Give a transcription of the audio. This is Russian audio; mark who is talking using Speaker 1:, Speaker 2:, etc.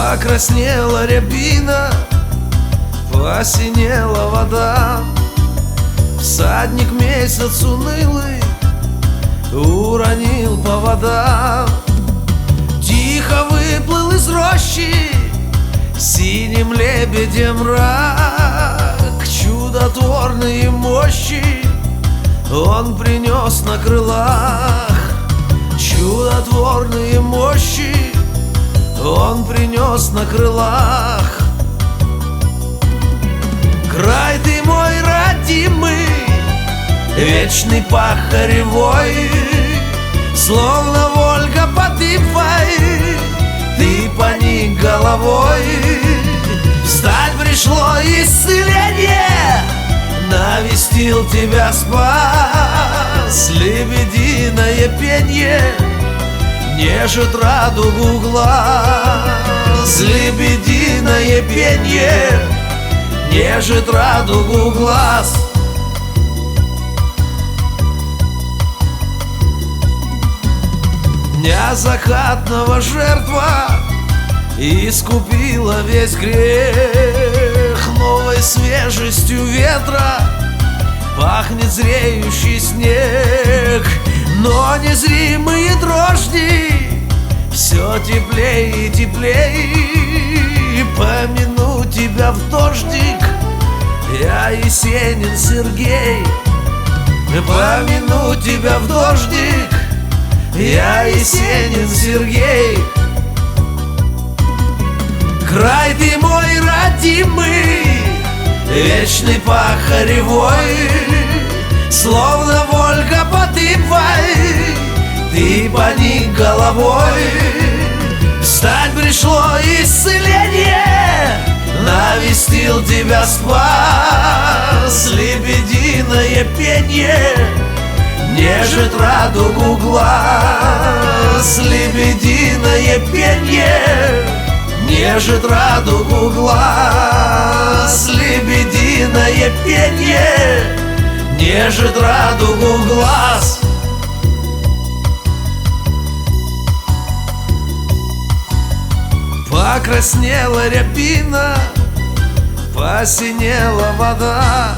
Speaker 1: Покраснела рябина, посинела вода. Всадник месяц унылый уронил повода. Тихо выплыл из рощи синим лебедем мрак. Чудотворные мощи он принес на крылах. Чудотворные мощи он принес на крылах. Край ты мой родимый, вечный пахаревой, словно Вольга под Ипой, ты поник головой. Встать пришло исцеление, навестил тебя спас. Лебединое пенье нежит радугу глаз. Лебединое пенье нежит радугу глаз. Дня закатного жертва искупила весь грех. Новой свежестью ветра пахнет зреющий снег. Но незримые дрожди все теплее и теплее. Помяну тебя в дождик, я Есенин Сергей. Помяну тебя в дождик, я Есенин Сергей. Край ты мой родимый, вечный пахаревой, словно Вольга под Ипой, ты поник головой. Встать пришло исцеление, навестил тебя спас. Лебединое пенье нежит радугу глаз. Лебединое пенье нежит радугу глаз. Лебединое пенье нежит радугу глаз. Покраснела рябина, посинела вода.